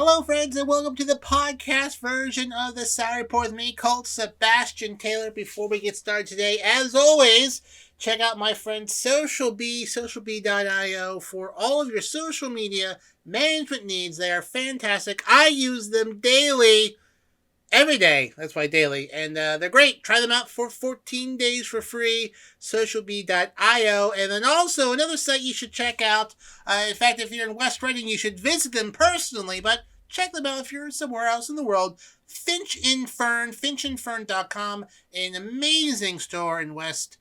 Hello, friends, and welcome to the podcast version of the Salary Report with me, Colt Sebastian Taylor. Before we get started today, as always, check out my friend SocialBee, socialbee.io, for all of your social media management needs. They are fantastic. I use them daily, every day. That's why daily. And they're great. Try them out for 14 days for free, socialbee.io. And then also another site you should check out. In fact, if you're in West Reading, you should visit them personally, but check them out if you're somewhere else in the world. finchandfern.com, an amazing store in West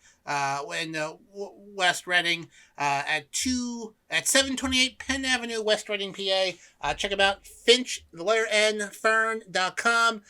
Reading, at 728 Penn Avenue, West Reading, PA. Check them out, fern.com.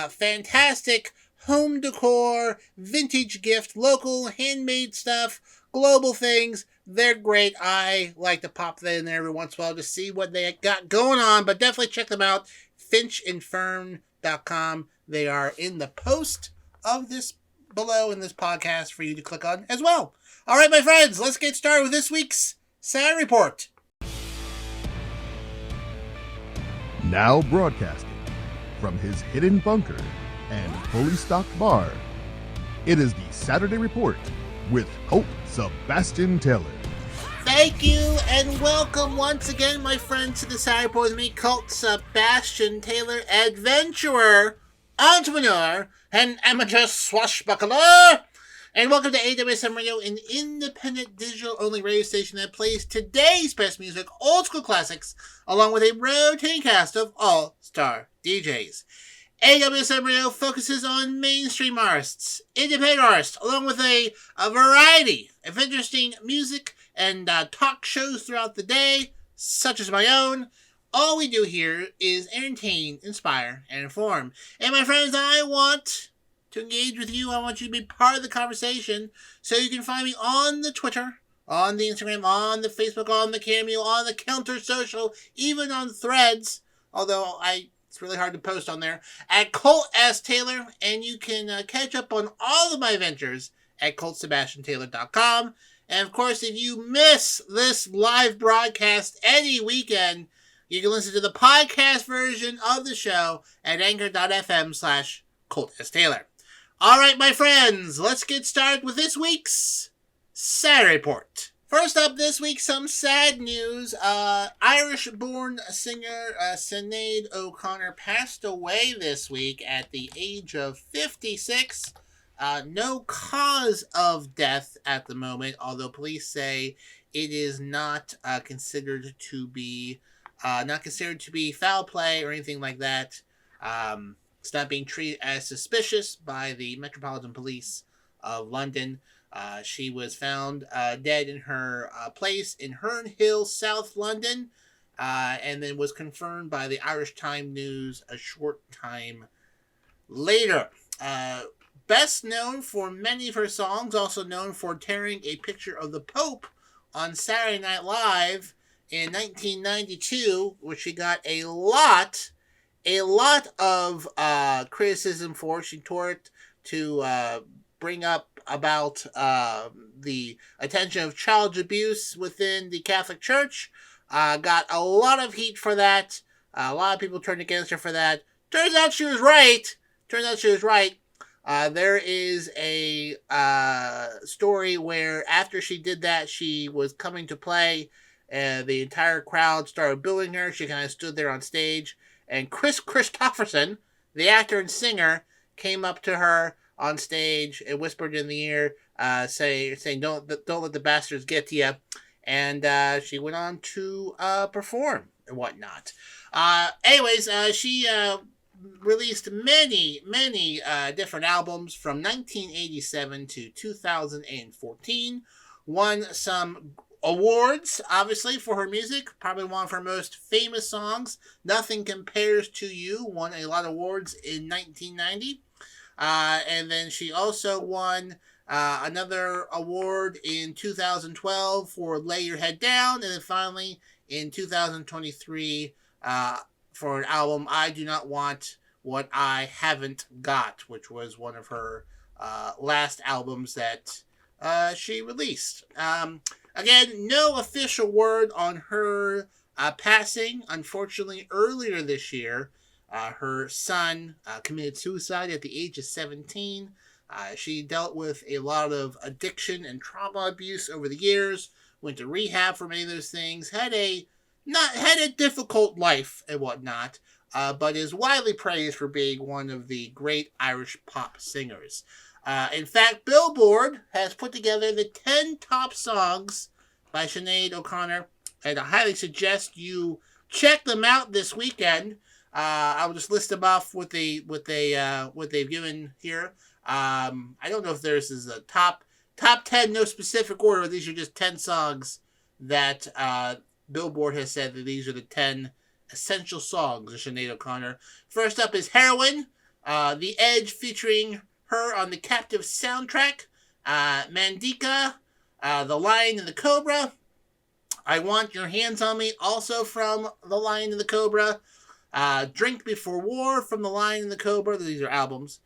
Fantastic home decor, vintage gift, local handmade stuff, global things. They're great. I like to pop that in there every once in a while to see what they got going on, but definitely check them out, finchandfern.com. They are in the post of this below in this podcast for you to click on as well. All right, my friends, let's get started with this week's Salary Report. Now broadcasting from his hidden bunker and fully stocked bar, it is the Saturday Report with Colt Sebastian Taylor. Thank you, and welcome once again, my friends, to the Salary Report with me, Colt Sebastian Taylor, adventurer, entrepreneur, and amateur swashbuckler. And welcome to AWSM Radio, an independent digital-only radio station that plays today's best music, old school classics, along with a rotating cast of all-star DJs. AWSM Radio focuses on mainstream artists, independent artists, along with a variety of interesting music and talk shows throughout the day, such as my own. All we do here is entertain, inspire, and inform. And my friends, I want to engage with you. I want you to be part of the conversation. So you can find me on the Twitter, on the Instagram, on the Facebook, on the Cameo, on the Counter Social, even on Threads. Although it's really hard to post on there, at Colt S. Taylor. And you can catch up on all of my ventures at ColtSebastianTaylor.com. And of course, if you miss this live broadcast any weekend, you can listen to the podcast version of the show at anchor.fm/Colt S. Taylor. All right, my friends, let's get started with this week's Saturday Report. First up this week, some sad news. Irish-born singer Sinead O'Connor passed away this week at the age of 56. No cause of death at the moment, although police say it is not considered to be foul play or anything like that. It's not being treated as suspicious by the Metropolitan Police of London. She was found dead in her place in Herne Hill, South London, and then was confirmed by the Irish Times News a short time later. Best known for many of her songs, also known for tearing a picture of the Pope on Saturday Night Live in 1992, which she got a lot of criticism for. She tore it to bring up about the attention of child abuse within the Catholic Church. Got a lot of heat for that. A lot of people turned against her for that. Turns out she was right. There is a story where after she did that, she was coming to play. The entire crowd started booing her. She kind of stood there on stage. And Chris Christopherson, the actor and singer, came up to her on stage and whispered in the ear, saying, "Don't let the bastards get to you." And she went on to perform and whatnot. Anyways, she released many different albums from 1987 to 2014. Won some awards, obviously, for her music. Probably one of her most famous songs, Nothing Compares to You, won a lot of awards in 1990. And then she also won another award in 2012 for Lay Your Head Down. And then finally, in 2023, for an album, I Do Not Want What I Haven't Got, which was one of her last albums that she released. Again, no official word on her passing, unfortunately, earlier this year. Her son committed suicide at the age of 17. She dealt with a lot of addiction and trauma abuse over the years, went to rehab for many of those things, had a difficult life and whatnot, but is widely praised for being one of the great Irish pop singers. In fact, Billboard has put together the 10 top songs by Sinead O'Connor, and I highly suggest you check them out this weekend. I'll just list them off what they've given here. I don't know if there's a top 10, no specific order. These are just 10 songs that Billboard has said that these are the 10 essential songs of Sinead O'Connor. First up is Heroin, The Edge featuring her on the Captive soundtrack, Mandika, The Lion and the Cobra, I Want Your Hands on Me, also from The Lion and the Cobra, Drink Before War from The Lion and the Cobra, these are albums,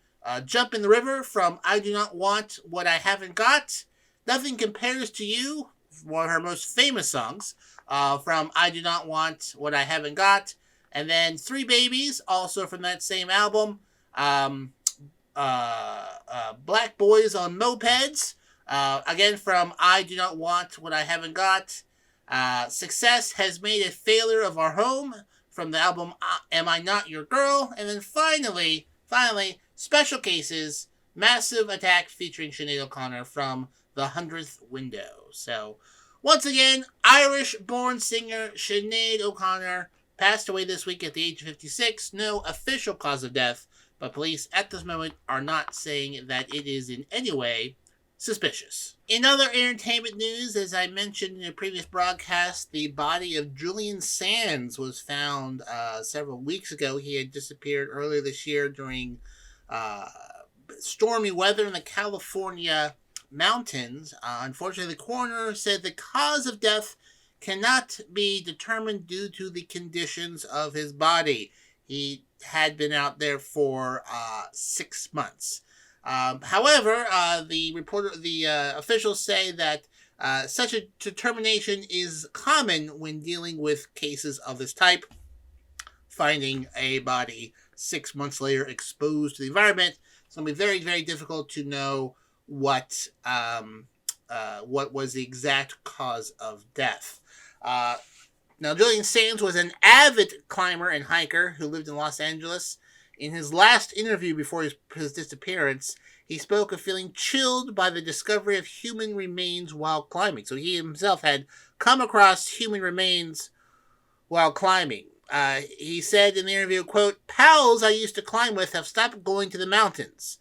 Jump in the River from I Do Not Want What I Haven't Got, Nothing Compares to You, one of her most famous songs, from I Do Not Want What I Haven't Got, and then Three Babies, also from that same album, Black Boys on Mopeds, again from I Do Not Want What I Haven't Got, Success Has Made a Failure of Our Home from the album Am I Not Your Girl, and then finally, Special Cases, Massive Attack featuring Sinead O'Connor from The 100th Window. So, once again, Irish-born singer Sinead O'Connor passed away this week at the age of 56. No official cause of death, but police at this moment are not saying that it is in any way suspicious. In other entertainment news, as I mentioned in a previous broadcast, the body of Julian Sands was found several weeks ago. He had disappeared earlier this year during stormy weather in the California mountains. Unfortunately, the coroner said the cause of death cannot be determined due to the conditions of his body. He had been out there for 6 months. However, the officials say that such a determination is common when dealing with cases of this type. Finding a body 6 months later exposed to the environment, it's going to be very, very difficult to know what was the exact cause of death. Now, Julian Sands was an avid climber and hiker who lived in Los Angeles. In his last interview before his disappearance, he spoke of feeling chilled by the discovery of human remains while climbing. So he himself had come across human remains while climbing. He said in the interview, quote, "Pals I used to climb with have stopped going to the mountains."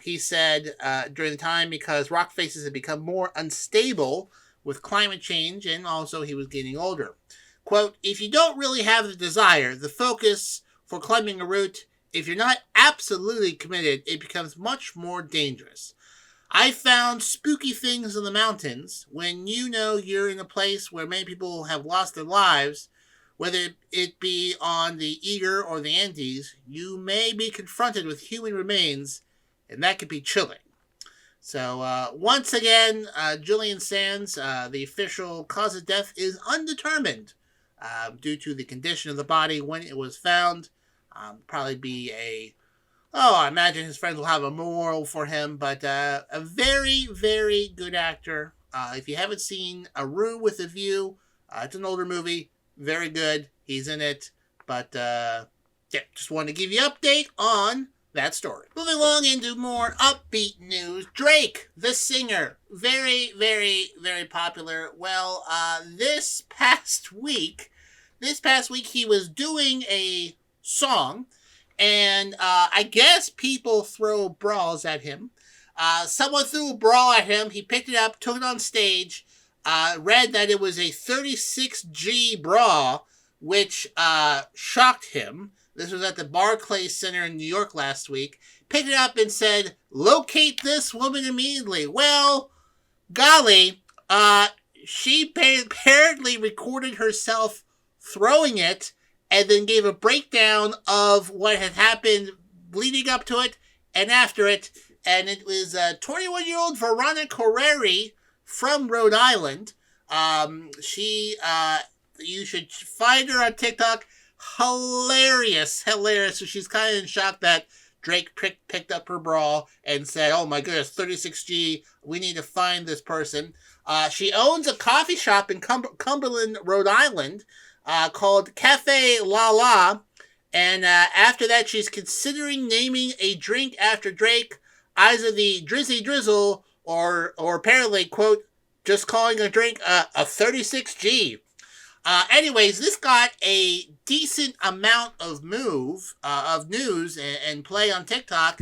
He said during the time because rock faces had become more unstable with climate change, and also he was getting older. Quote, "If you don't really have the desire, the focus for climbing a route, if you're not absolutely committed, it becomes much more dangerous. I found spooky things in the mountains when you know you're in a place where many people have lost their lives, whether it be on the Eager or the Andes, you may be confronted with human remains, and that could be chilling." So, once again, Julian Sands, the official cause of death is undetermined due to the condition of the body when it was found. Probably be I imagine his friends will have a memorial for him, but a very, very good actor. If you haven't seen A Room with a View, it's an older movie, very good. He's in it, but just wanted to give you an update on that story. Moving along into more upbeat news, Drake, the singer, very, very, very popular. Well, this past week, he was doing a song, and I guess people throw bras at him. Someone threw a bra at him. He picked it up, took it on stage, read that it was a 36G bra, which shocked him. This was at the Barclays Center in New York last week. Picked it up and said, "Locate this woman immediately." Well, golly, she apparently recorded herself throwing it and then gave a breakdown of what had happened leading up to it and after it. And it was 21-year-old Veronica Correri from Rhode Island. She You should find her on TikTok. Hilarious. So she's kind of in shock that Drake picked up her bra and said, oh my goodness, 36G, we need to find this person. She owns a coffee shop in Cumberland, Rhode Island, called Cafe La La. And after that, she's considering naming a drink after Drake, either the Drizzy Drizzle or apparently, quote, just calling a drink a 36G. Anyways, this got a decent amount of news and play on TikTok,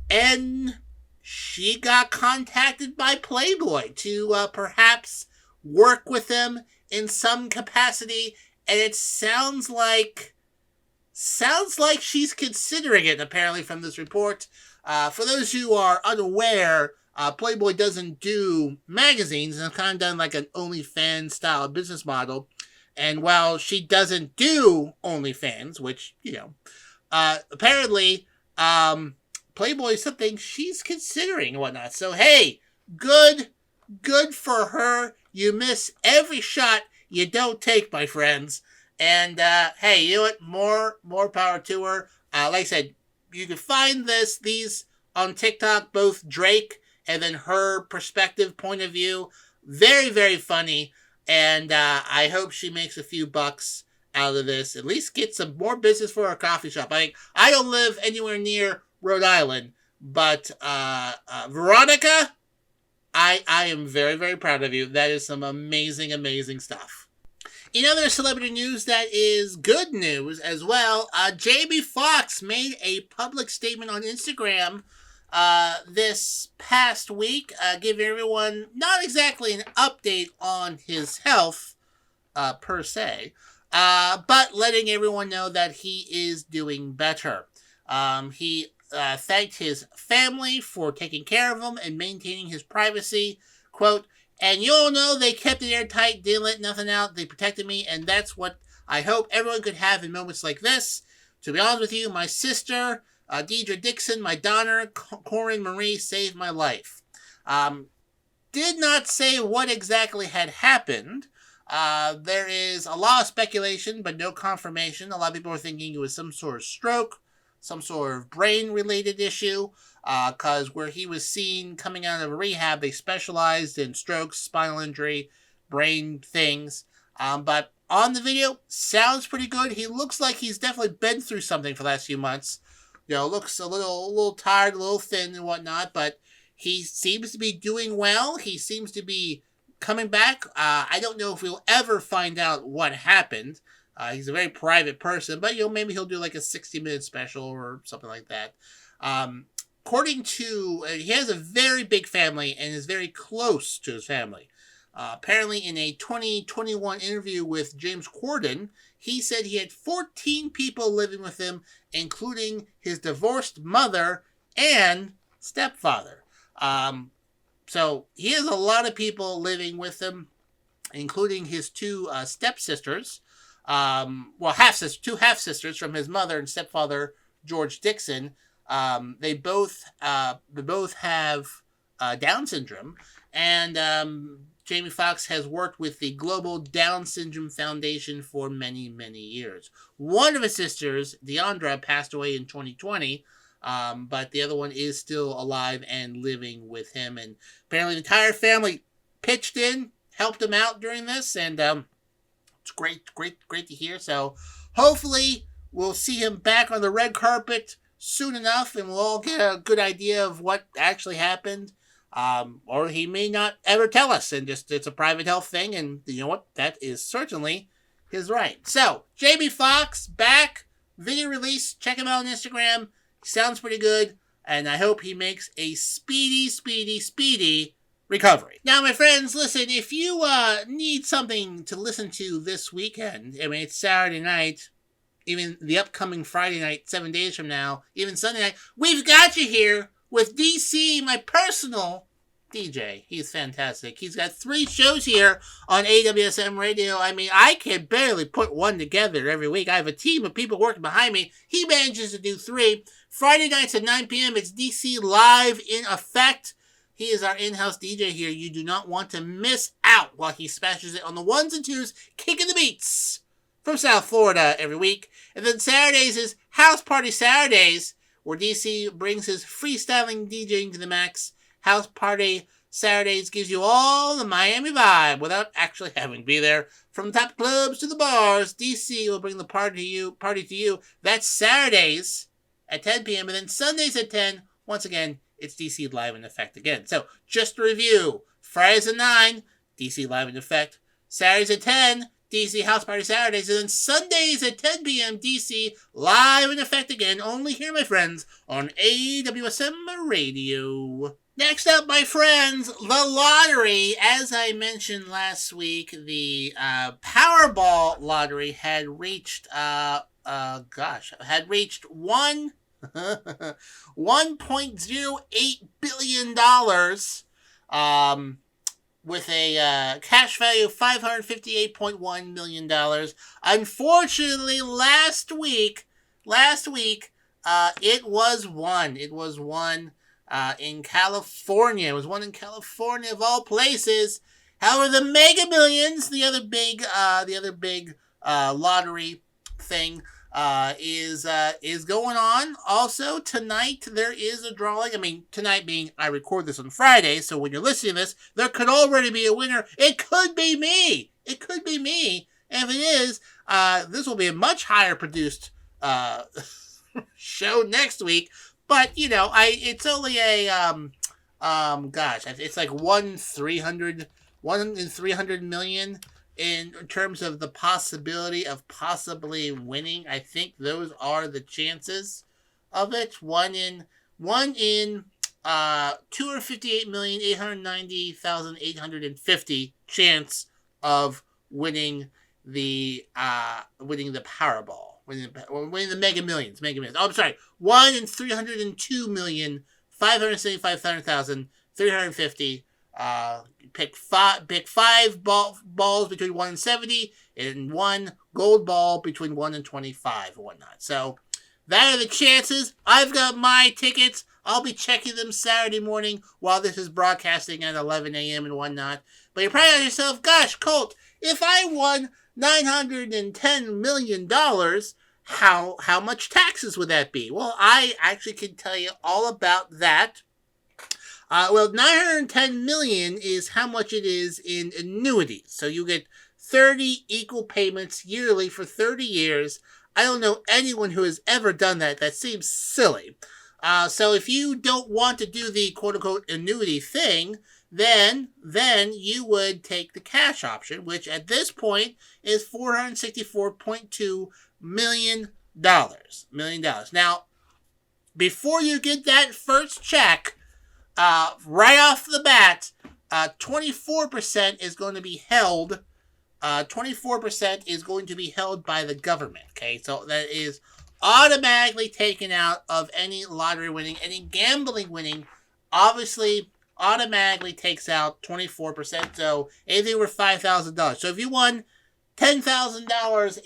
and she got contacted by Playboy to perhaps work with them in some capacity, and it sounds like she's considering it, apparently, from this report. For those who are unaware, Playboy doesn't do magazines, and have kind of done like an OnlyFans style business model. And while she doesn't do OnlyFans, which, apparently, Playboy is something she's considering and whatnot. So, hey, good for her. You miss every shot you don't take, my friends. And, hey, you know what? More power to her. Like I said, you can find these on TikTok, both Drake and then her perspective, point of view. Very, very funny. And I hope she makes a few bucks out of this. At least get some more business for her coffee shop. I don't live anywhere near Rhode Island, but Veronica, I am very, very proud of you. That is some amazing, amazing stuff. In other celebrity news that is good news as well, Jamie Foxx made a public statement on Instagram this past week, giving everyone not exactly an update on his health, per se, but letting everyone know that he is doing better. He thanked his family for taking care of him and maintaining his privacy. Quote, and you all know they kept it airtight, didn't let nothing out, they protected me, and that's what I hope everyone could have in moments like this. To be honest with you, my sister, Deidre Dixon, my daughter, Corinne Marie, saved my life. Did not say what exactly had happened. There is a lot of speculation, but no confirmation. A lot of people are thinking it was some sort of stroke, some sort of brain-related issue, because where he was seen coming out of a rehab, they specialized in strokes, spinal injury, brain things. But on the video, sounds pretty good. He looks like he's definitely been through something for the last few months. Looks a little tired, a little thin and whatnot, but he seems to be doing well. He seems to be coming back. I don't know if we'll ever find out what happened. He's a very private person, but maybe he'll do like a 60-minute special or something like that. According to, he has a very big family and is very close to his family. Apparently in a 2021 interview with James Corden, he said he had 14 people living with him, including his divorced mother and stepfather. So he has a lot of people living with him, including his two stepsisters. Two half-sisters from his mother and stepfather, George Dixon. They both have Down syndrome, and Jamie Foxx has worked with the Global Down Syndrome Foundation for many, many years. One of his sisters, Deandra, passed away in 2020, but the other one is still alive and living with him. And apparently the entire family pitched in, helped him out during this, and it's great to hear. So hopefully we'll see him back on the red carpet soon enough, and we'll all get a good idea of what actually happened. Or he may not ever tell us, and just it's a private health thing, and you know what? That is certainly his right. So, Jamie Foxx, back, video release, check him out on Instagram. He sounds pretty good, and I hope he makes a speedy recovery. Now, my friends, listen, if you need something to listen to this weekend, it's Saturday night, even the upcoming Friday night, 7 days from now, even Sunday night, we've got you here with DC, my personal DJ. He's fantastic. He's got 3 shows here on AWSM Radio. I can barely put one together every week. I have a team of people working behind me. He manages to do 3. Friday nights at 9 p.m., it's DC Live in Effect. He is our in-house DJ here. You do not want to miss out while he smashes it on the ones and twos, kicking the beats from South Florida every week. And then Saturdays is House Party Saturdays, where DC brings his freestyling DJing to the max. House Party Saturdays gives you all the Miami vibe without actually having to be there. From top clubs to the bars, DC will bring the party to you. That's Saturdays at 10 p.m. and then Sundays at 10. Once again, it's DC Live in Effect again. So, just to review, Fridays at 9, DC Live in Effect. Saturdays at 10, DC House Party Saturdays. And then Sundays at 10 p.m., DC Live in Effect again. Only here, my friends, on AWSM Radio. Next up, my friends, the lottery. As I mentioned last week, the Powerball lottery had reached, $1.08 billion, with a cash value of $558.1 million. Unfortunately, last week, it was won. It was won in California. It was won in California of all places. However, the Mega Millions, the other big lottery thing, is going on. Also, tonight there is a drawing. I mean, tonight being, I record this on Friday, so when you're listening to this, there could already be a winner. It could be me. It could be me. And if it is, this will be a much higher produced show next week. But, you know, it's only a, it's like 1 in 300 million in terms of the possibility of possibly winning. I think those are the chances of it. 1 in 258,890,850 chance of winning the Powerball. Winning the Mega Millions. Oh, I'm sorry. 1 in 302,575,350. Pick five balls between 1 and 70, and 1 gold ball between 1 and 25 and whatnot. So that are the chances. I've got my tickets. I'll be checking them Saturday morning while this is broadcasting at 11 a.m. and whatnot. But you're probably asking yourself, gosh, Colt, if I won $910 million, how much taxes would that be? Well, I actually can tell you all about that. $910 million is how much it is in annuities. So you get 30 equal payments yearly for 30 years. I don't know anyone who has ever done that. That seems silly. So if you don't want to do the quote-unquote annuity thing, then you would take the cash option, which at this point is $464.2 million. Now, before you get that first check, right off the bat, 24% is going to be held. 24% is going to be held by the government. Okay, so that is automatically taken out of any lottery winning, any gambling winning. Obviously, automatically takes out 24%. So anything worth $5,000. So if you won $10,000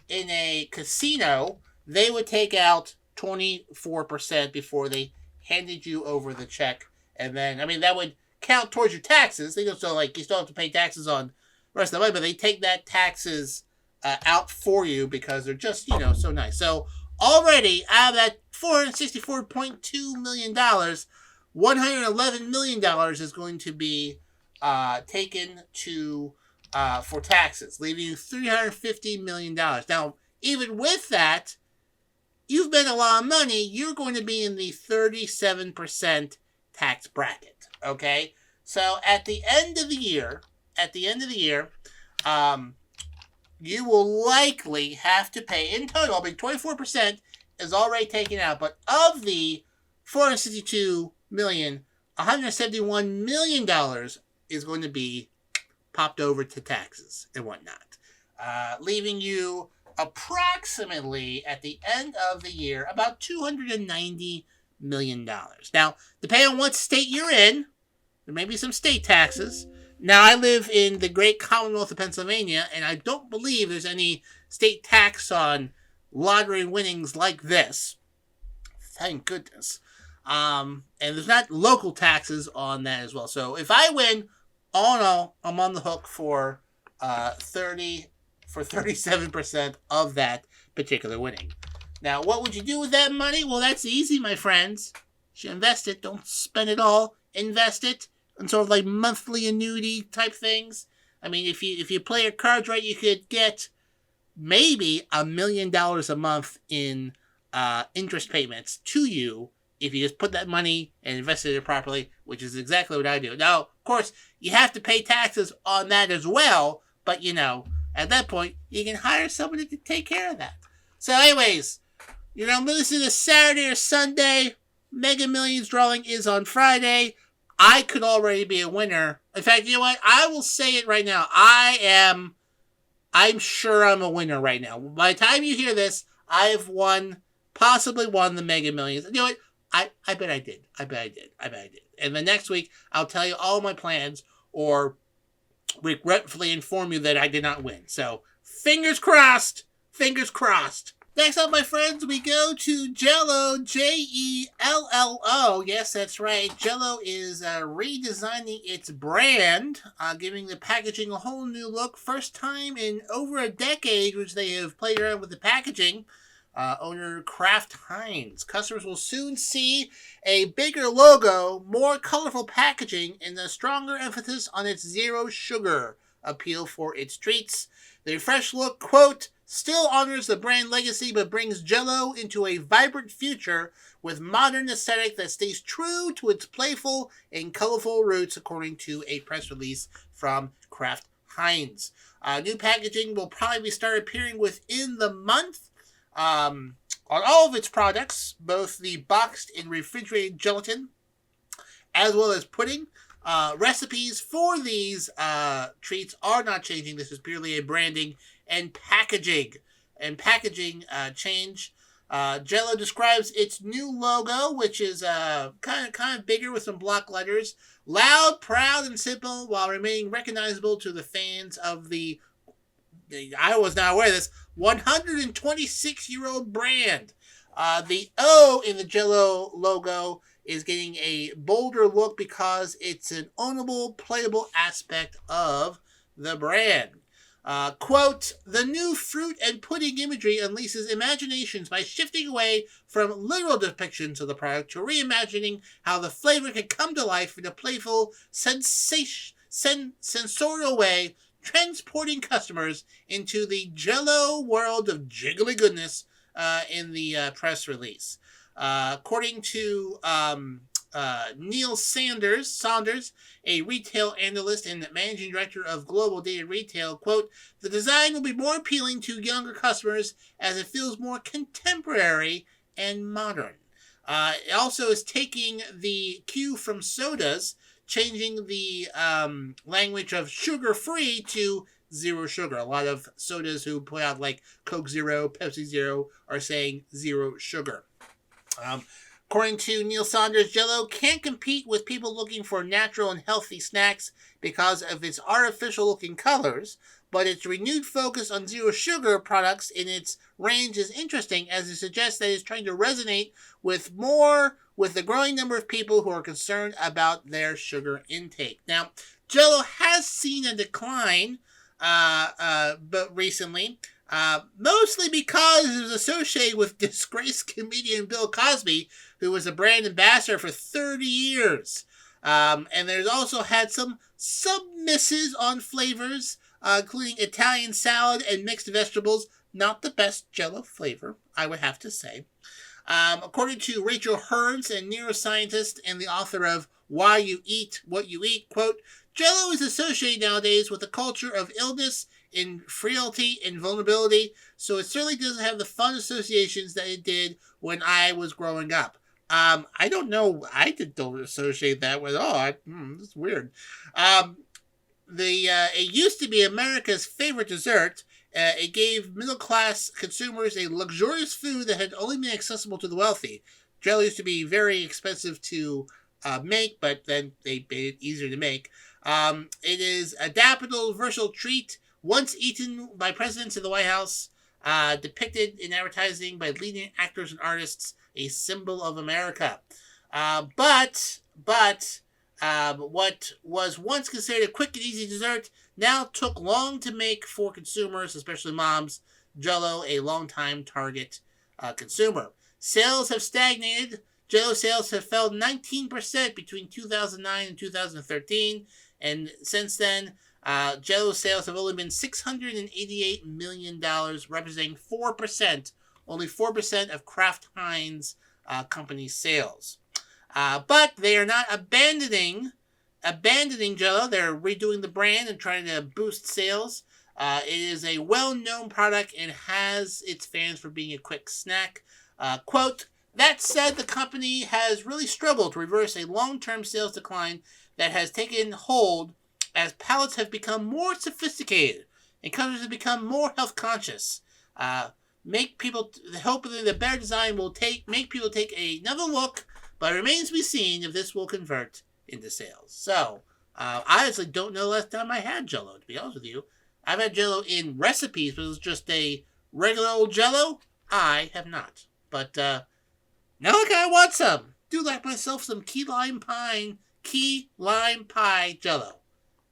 in a casino, they would take out 24% before they handed you over the check. And then, I mean, that would count towards your taxes. They so like you still have to pay taxes on the rest of the money, but they take that taxes out for you because they're just, so nice. So already out of that $464.2 million, $111 million is going to be taken to for taxes, leaving you $350 million. Now, even with that, you've bet a lot of money, you're going to be in the 37% tax bracket, okay? So at the end of the year, you will likely have to pay, in total, 24% is already taken out, but of the $462 million, $171 million is going to be popped over to taxes and whatnot, leaving you approximately at the end of the year about $290 million. Now, depending on what state you're in, there may be some state taxes. Now, I live in the great Commonwealth of Pennsylvania, and I don't believe there's any state tax on lottery winnings like this. Thank goodness. And there's not local taxes on that as well. So if I win, all in all, I'm on the hook for 37% of that particular winning. Now, what would you do with that money? Well, that's easy, my friends. You invest it. Don't spend it all. Invest it in sort of like monthly annuity type things. I mean, if you play your cards right, you could get maybe $1 million a month in interest payments to you if you just put that money and invested it properly, which is exactly what I do. Now, of course, you have to pay taxes on that as well, but at that point, you can hire somebody to take care of that. So anyways, listen to Saturday or Sunday. Mega Millions drawing is on Friday. I could already be a winner. In fact, you know what? I will say it right now. I'm sure I'm a winner right now. By the time you hear this, I've possibly won the Mega Millions. You know what? I bet I did. I bet I did. And the next week, I'll tell you all my plans or regretfully inform you that I did not win. So, fingers crossed. Fingers crossed. Next up, my friends, we go to Jell-O, Jello. Yes, that's right. Jell-O is redesigning its brand, giving the packaging a whole new look. First time in over a decade, which they have played around with the packaging. Owner Kraft Heinz. Customers will soon see a bigger logo, more colorful packaging, and a stronger emphasis on its zero sugar appeal for its treats. The refreshed look, quote, still honors the brand legacy but brings Jell-O into a vibrant future with modern aesthetic that stays true to its playful and colorful roots, according to a press release from Kraft Heinz. New packaging will probably start appearing within the month. On all of its products, both the boxed and refrigerated gelatin, as well as pudding. Recipes for these treats are not changing. This is purely a branding and packaging change. Jell-O describes its new logo, which is kind of bigger with some block letters, loud, proud, and simple, while remaining recognizable to the fans of the I was not aware of this 126-year-old brand. The O in the Jell-O logo is getting a bolder look because it's an ownable, playable aspect of the brand. Quote, the new fruit and pudding imagery unleashes imaginations by shifting away from literal depictions of the product to reimagining how the flavor can come to life in a playful, sensorial way, transporting customers into the Jell-O world of jiggly goodness in the press release. According to Neil Saunders, a retail analyst and managing director of Global Data Retail, quote, the design will be more appealing to younger customers as it feels more contemporary and modern. It also is taking the cue from sodas, changing the language of sugar-free to zero sugar. A lot of sodas who put out like Coke Zero, Pepsi Zero are saying zero sugar. According to Neil Saunders, Jell-O can't compete with people looking for natural and healthy snacks because of its artificial-looking colors, but its renewed focus on zero sugar products in its range is interesting, as it suggests that it's trying to resonate with the growing number of people who are concerned about their sugar intake. Now, Jell-O has seen a decline, but recently, mostly because it was associated with disgraced comedian Bill Cosby, who was a brand ambassador for 30 years. And there's also had some misses on flavors, including Italian salad and mixed vegetables. Not the best Jell-O flavor, I would have to say. According to Rachel Hearns, a neuroscientist and the author of Why You Eat What You Eat, quote, Jell-O is associated nowadays with a culture of illness and frailty and vulnerability, so it certainly doesn't have the fun associations that it did when I was growing up. I don't know. I don't associate that with all. That's weird. It used to be America's favorite dessert. It gave middle-class consumers a luxurious food that had only been accessible to the wealthy. Jell-O used to be very expensive to make, but then they made it easier to make. It is a adaptable, versatile treat, once eaten by presidents in the White House, depicted in advertising by leading actors and artists, a symbol of America. What was once considered a quick and easy dessert now took long to make for consumers, especially moms. Jell-O, a longtime Target consumer. Sales have stagnated. Jell-O sales have fell 19% between 2009 and 2013, and since then, Jell-O sales have only been $688 million, representing 4%, only 4% of Kraft Heinz company sales. But they are not abandoning Jell-O. They're redoing the brand and trying to boost sales. It is a well-known product and has its fans for being a quick snack. Quote, that said, the company has really struggled to reverse a long-term sales decline that has taken hold as palates have become more sophisticated and customers have become more health conscious. Hopefully the better design will make people take another look, but it remains to be seen if this will convert into sales. So, I honestly don't know the last time I had Jell-O, to be honest with you. I've had Jell-O in recipes, but it was just a regular old Jell-O. I have not. But, now I kind of want some. Do like myself some key lime pie Jell-O.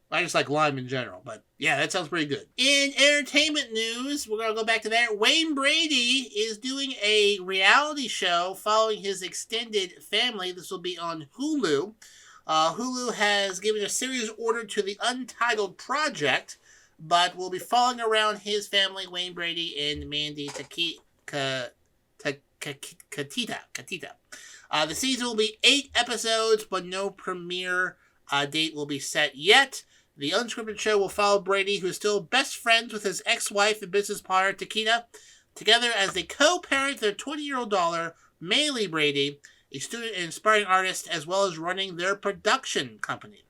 I just like lime in general, but yeah, that sounds pretty good. In entertainment news, we're going to go back to that. Wayne Brady is doing a reality show following his extended family. This will be on Hulu. Hulu has given a series order to the Untitled Project, but will be following around his family, Wayne Brady and Mandy Katita. The season will be 8 episodes, but no premiere date will be set yet. The unscripted show will follow Brady, who is still best friends with his ex-wife and business partner, Takita, together as they co-parent their 20-year-old daughter, Maylee Brady, a student and inspiring artist, as well as running their production company.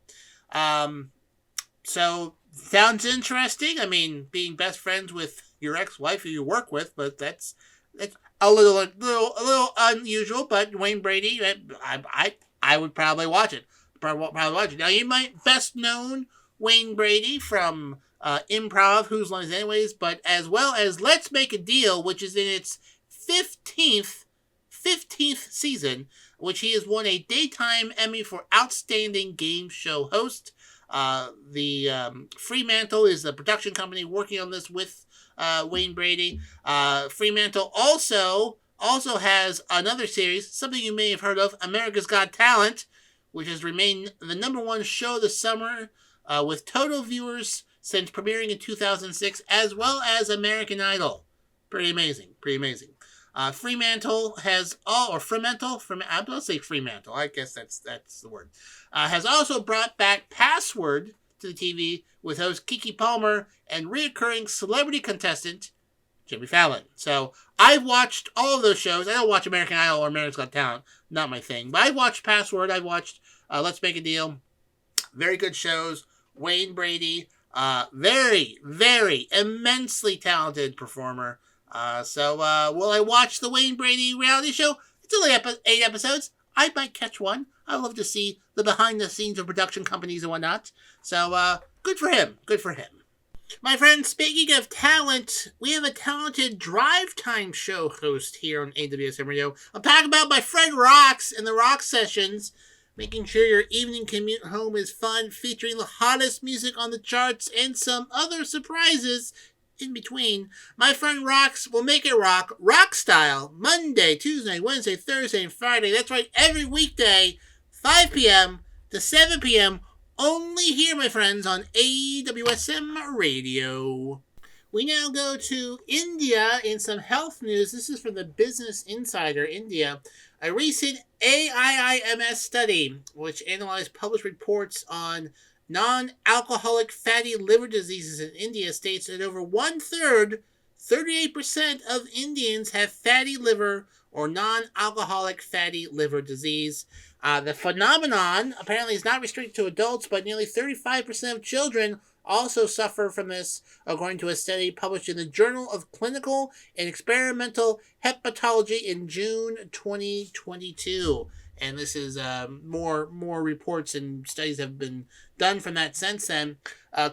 So, sounds interesting. I mean, being best friends with your ex-wife who you work with, but that's a little unusual. But Wayne Brady, I would probably watch it. Now, you might best known Wayne Brady from Improv, Whose Lines Anyways, but as well as Let's Make a Deal, which is in its 15th season, which he has won a Daytime Emmy for Outstanding Game Show Host. The Fremantle is the production company working on this with Wayne Brady. Fremantle also has another series, something you may have heard of, America's Got Talent, which has remained the number one show this summer with total viewers since premiering in 2006, as well as American Idol. Pretty amazing. Fremantle has I'm going to say Fremantle. I guess that's the word. Has also brought back Password to the TV with host Keke Palmer and reoccurring celebrity contestant Jimmy Fallon. So I've watched all of those shows. I don't watch American Idol or America's Got Talent. Not my thing. But I watched Password. I watched Let's Make a Deal. Very good shows. Wayne Brady, very, very immensely talented performer. So will I watch the Wayne Brady reality show? It's only 8 episodes. I might catch one. I love to see the behind the scenes of production companies and whatnot. So good for him. My friends, speaking of talent, we have a talented drive time show host here on AWSM Radio. I'm talking about my friend Rox and the Rox Sessions, making sure your evening commute home is fun, featuring the hottest music on the charts and some other surprises in between. My friend Rox will make it rock style, Monday, Tuesday, Wednesday, Thursday, and Friday. That's right, every weekday, 5 p.m. to 7 p.m., only here, my friends, on AWSM Radio. We now go to India in some health news. This is from the Business Insider, India. A recent AIIMS study, which analyzed published reports on non-alcoholic fatty liver diseases in India, states that over 1/3, 38% of Indians have fatty liver or non-alcoholic fatty liver disease. The phenomenon apparently is not restricted to adults, but nearly 35% of children also suffer from this, according to a study published in the Journal of Clinical and Experimental Hepatology in June 2022. and this is more reports and studies have been done from that since then.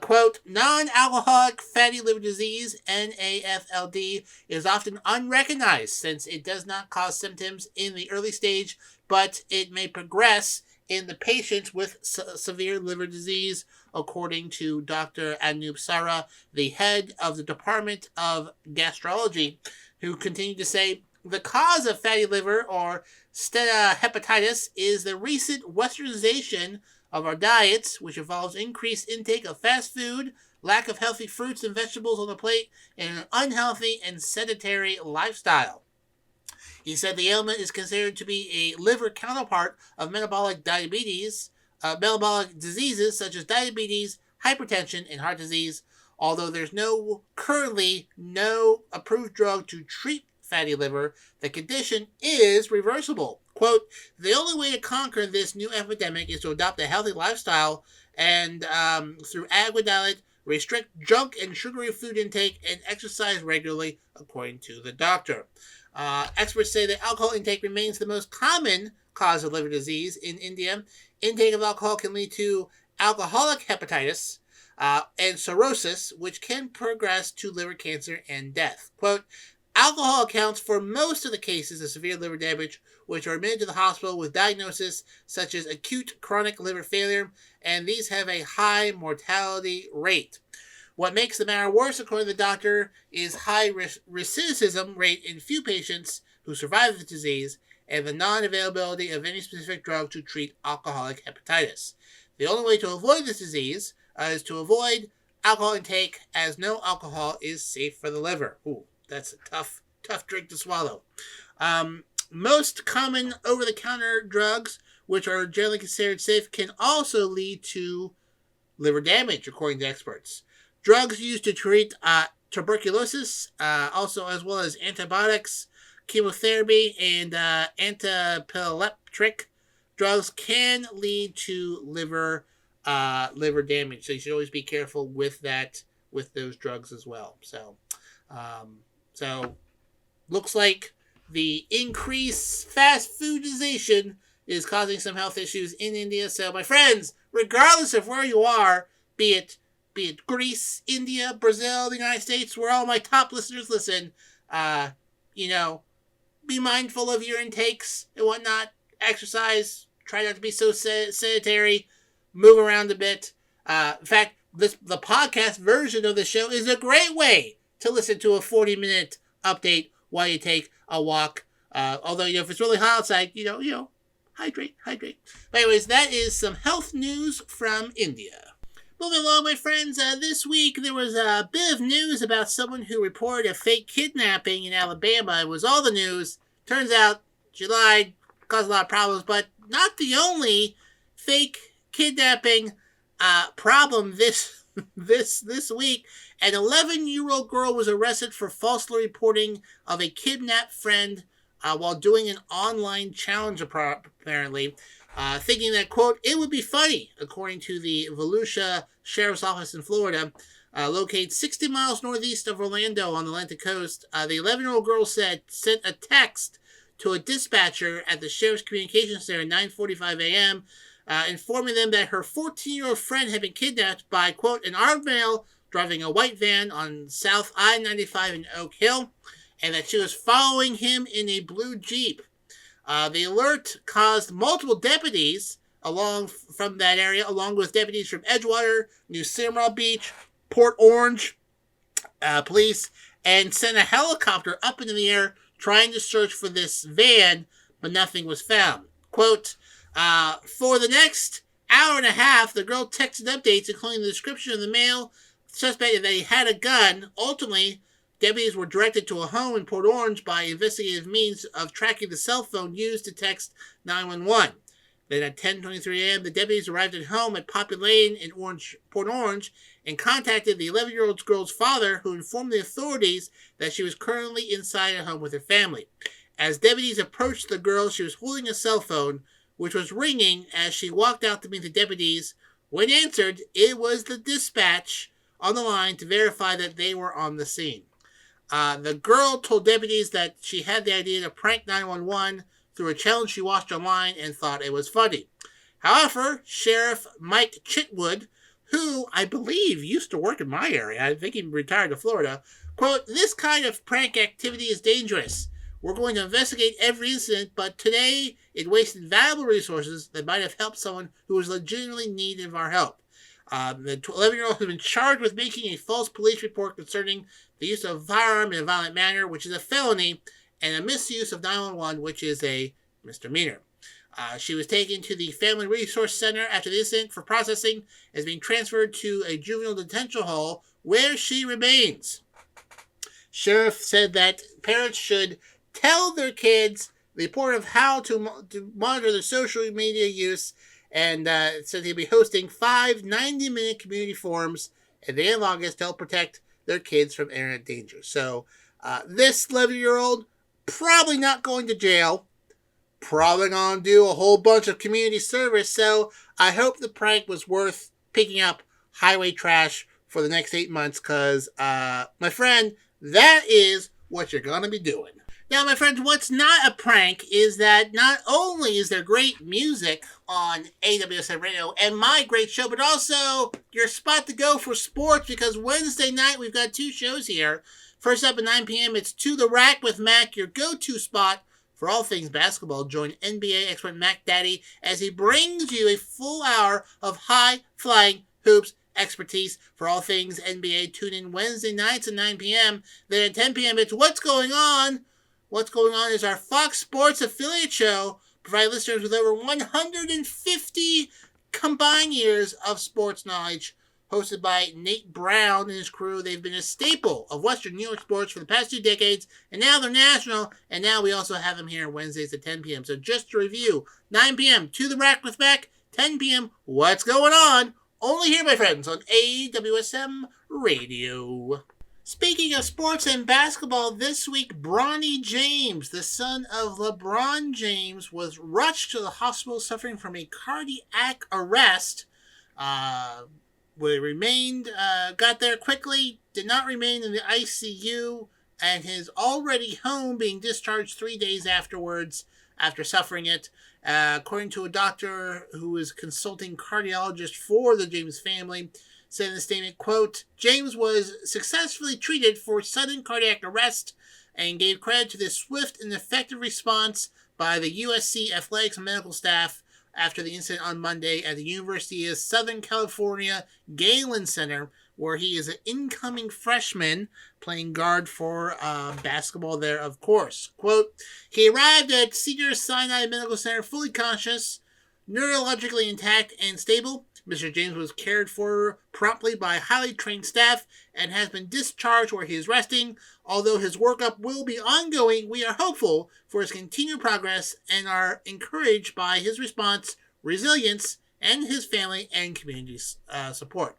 Quote, non-alcoholic fatty liver disease, NAFLD, is often unrecognized since it does not cause symptoms in the early stage, but it may progress in the patients with severe liver disease, according to Dr. Anoop Sara, the head of the Department of Gastrology, who continued to say, the cause of fatty liver or steatohepatitis is the recent westernization of our diets, which involves increased intake of fast food, lack of healthy fruits and vegetables on the plate, and an unhealthy and sedentary lifestyle. He said the ailment is considered to be a liver counterpart of metabolic diseases such as diabetes, hypertension, and heart disease, although there's currently no approved drug to treat fatty liver. The condition is reversible. Quote, the only way to conquer this new epidemic is to adopt a healthy lifestyle and through adequate diet, restrict junk and sugary food intake, and exercise regularly, according to the doctor. Experts say that alcohol intake remains the most common cause of liver disease in India. Intake of alcohol can lead to alcoholic hepatitis and cirrhosis, which can progress to liver cancer and death. Quote, alcohol accounts for most of the cases of severe liver damage, which are admitted to the hospital with diagnosis such as acute chronic liver failure, and these have a high mortality rate. What makes the matter worse, according to the doctor, is high recidivism rate in few patients who survive the disease and the non-availability of any specific drug to treat alcoholic hepatitis. The only way to avoid this disease is to avoid alcohol intake, as no alcohol is safe for the liver. Ooh, that's a tough drink to swallow. Most common over-the-counter drugs, which are generally considered safe, can also lead to liver damage, according to experts. Drugs used to treat tuberculosis, also as well as antibiotics, chemotherapy, and antiepileptic drugs can lead to liver damage. So you should always be careful with those drugs as well. So looks like the increased fast foodization is causing some health issues in India. So my friends, regardless of where you are, be it Greece, India, Brazil, the United States, where all my top listeners listen, be mindful of your intakes and whatnot. Exercise. Try not to be so sedentary. Move around a bit. In fact, the podcast version of the show is a great way to listen to a 40-minute update while you take a walk. Although, if it's really hot outside, hydrate. But anyways, that is some health news from India. Moving along, my friends, this week there was a bit of news about someone who reported a fake kidnapping in Alabama. It was all the news. Turns out she lied, caused a lot of problems, but not the only fake kidnapping problem this week. An 11-year-old girl was arrested for falsely reporting of a kidnapped friend while doing an online challenge, apparently. Thinking that, quote, it would be funny, according to the Volusia Sheriff's Office in Florida, located 60 miles northeast of Orlando on the Atlantic coast. The 11-year-old girl sent a text to a dispatcher at the Sheriff's Communications Center at 9:45 a.m., informing them that her 14-year-old friend had been kidnapped by, quote, an armed male driving a white van on South I-95 in Oak Hill, and that she was following him in a blue Jeep. The alert caused multiple deputies from that area, along with deputies from Edgewater, New Smyrna Beach, Port Orange police, and sent a helicopter up into the air trying to search for this van, but nothing was found. Quote, for the next hour and a half, the girl texted updates, including the description of the male suspect that he had a gun. Ultimately, deputies were directed to a home in Port Orange by investigative means of tracking the cell phone used to text 911. Then at 10:23 a.m., the deputies arrived at home at Poppy Lane in Port Orange and contacted the 11-year-old girl's father, who informed the authorities that she was currently inside a home with her family. As deputies approached the girl, she was holding a cell phone, which was ringing as she walked out to meet the deputies. When answered, it was the dispatch on the line to verify that they were on the scene. The girl told deputies that she had the idea to prank 911 through a challenge she watched online and thought it was funny. However, Sheriff Mike Chitwood, who I believe used to work in my area, I think he retired to Florida, quote, "This kind of prank activity is dangerous. We're going to investigate every incident, but today it wasted valuable resources that might have helped someone who was legitimately in need of our help." The 11-year-old has been charged with making a false police report concerning the use of a firearm in a violent manner, which is a felony, and a misuse of 911, which is a misdemeanor. She was taken to the Family Resource Center after the incident for processing, as being transferred to a juvenile detention hall where she remains. Sheriff said that parents should tell their kids the importance of how to monitor their social media use, and said he'll be hosting 5 90-minute community forums at the end of August to help protect their kids from internet danger. So this 11-year-old probably not going to jail, probably going to do a whole bunch of community service, so I hope the prank was worth picking up highway trash for the next 8 months, because, my friend, that is what you're going to be doing. Now, my friends, what's not a prank is that not only is there great music on AWSM Radio and my great show, but also your spot to go for sports, because Wednesday night we've got 2 shows here. First up at 9 p.m., it's To the Rack with Mac, your go-to spot for all things basketball. Join NBA expert Mac Daddy as he brings you a full hour of high-flying hoops expertise for all things NBA. Tune in Wednesday nights at 9 p.m. Then at 10 p.m., it's What's Going On. What's Going On is our Fox Sports affiliate show, providing listeners with over 150 combined years of sports knowledge. Hosted by Nate Brown and his crew, they've been a staple of Western New York sports for the past 2 decades, and now they're national, and now we also have them here Wednesdays at 10 p.m. So just to review, 9 p.m., To the Rack with Mac, 10 p.m., What's Going On? Only here, my friends, on AWSM Radio. Speaking of sports and basketball, this week, Bronny James, the son of LeBron James, was rushed to the hospital suffering from a cardiac arrest. Got there quickly, did not remain in the ICU, and is already home, being discharged 3 days afterwards after suffering it. According to a doctor who is consulting cardiologist for the James family, said in a statement, quote, "James was successfully treated for sudden cardiac arrest and gave credit to the swift and effective response by the USC athletics and medical staff after the incident on Monday at the University of Southern California Galen Center, where he is an incoming freshman playing guard for basketball there, of course." Quote, "He arrived at Cedars-Sinai Medical Center fully conscious, neurologically intact and stable. Mr. James was cared for promptly by highly trained staff and has been discharged where he is resting. Although his workup will be ongoing, we are hopeful for his continued progress and are encouraged by his response, resilience, and his family and community support."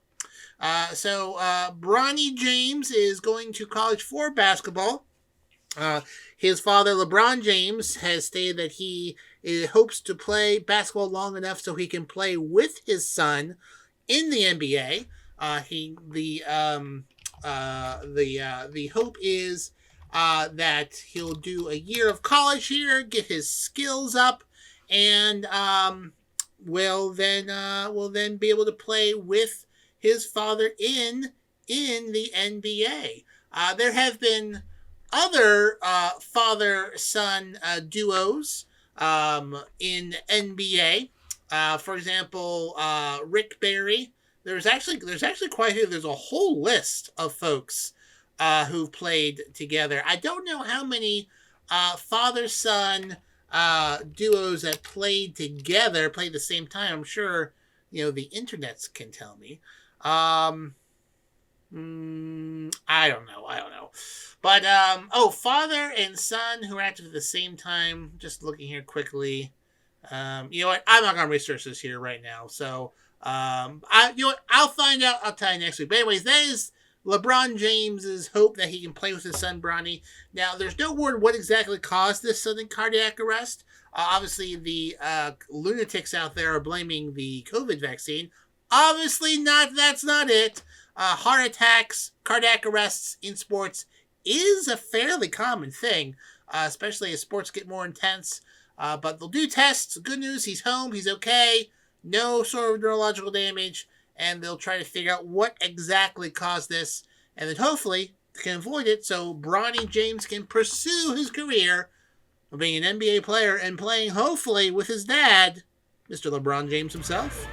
So Bronny James is going to college for basketball. His father, LeBron James, has stated that he hopes to play basketball long enough so he can play with his son in the NBA. The hope is that he'll do a year of college here, get his skills up, and will then be able to play with his father in the NBA. There have been other father-son duos in NBA. For example, Rick Barry. There's actually quite a few. There's a whole list of folks who've played together. I don't know how many father-son duos that played together, played at the same time. I'm sure the internets can tell me. I don't know. But, father and son who are active at the same time. Just looking here quickly. You know what? I'm not going to research this here right now. So, I'll find out. I'll tell you next week. But anyways, that is LeBron James's hope that he can play with his son, Bronny. Now, there's no word what exactly caused this sudden cardiac arrest. Obviously, the lunatics out there are blaming the COVID vaccine. Obviously not. That's not it. Heart attacks, cardiac arrests in sports is a fairly common thing, especially as sports get more intense. But they'll do tests. Good news, he's home, he's okay, no sort of neurological damage, and they'll try to figure out what exactly caused this, and then hopefully they can avoid it so Bronny James can pursue his career of being an NBA player and playing, hopefully, with his dad, Mr. LeBron James himself.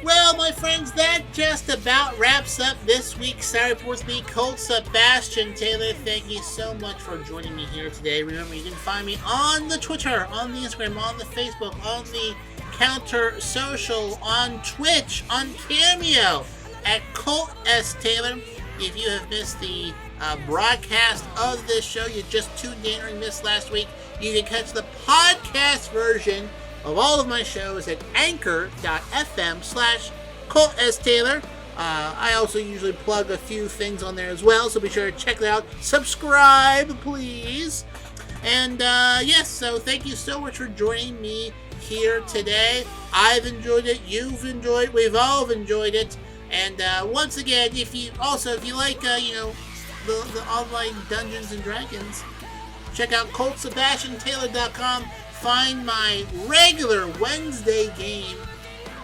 Well, my friends, that just about wraps up this week's Saturday Report with me, Colt Sebastian Taylor. Thank you so much for joining me here today. Remember, you can find me on the Twitter, on the Instagram, on the Facebook, on the Counter Social, on Twitch, on Cameo, at Colt S. Taylor. If you have missed the broadcast of this show, you just tuned in or missed last week, you can catch the podcast version of all of my shows at anchor.fm/Colt S. Taylor. I also usually plug a few things on there as well, so be sure to check it out. Subscribe, please. And yes, so thank you so much for joining me here today. I've enjoyed it. You've enjoyed it. We've all enjoyed it. And once again, if you like, the online Dungeons and Dragons, check out ColtSebastianTaylor.com. Find my regular Wednesday game,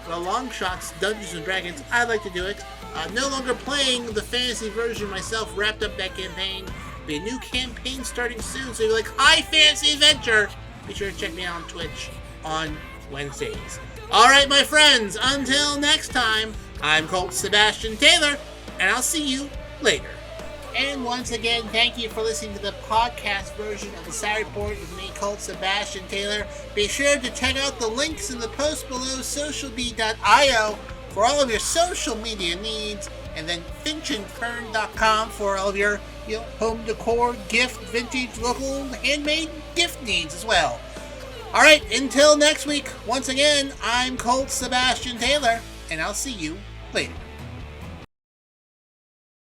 the Longshots Dungeons and Dragons. I like to do it. No longer playing the fantasy version myself. Wrapped up that campaign. Be a new campaign starting soon. So if you like high fantasy adventure, be sure to check me out on Twitch on Wednesdays. All right, my friends. Until next time, I'm Colt Sebastian Taylor, and I'll see you later. And once again, thank you for listening to the podcast version of the Saturday Report with me, Colt Sebastian Taylor. Be sure to check out the links in the post below, socialbee.io, for all of your social media needs, and then finchandfern.com for all of your home decor, gift, vintage, local, handmade gift needs as well. All right, until next week, once again, I'm Colt Sebastian Taylor, and I'll see you later.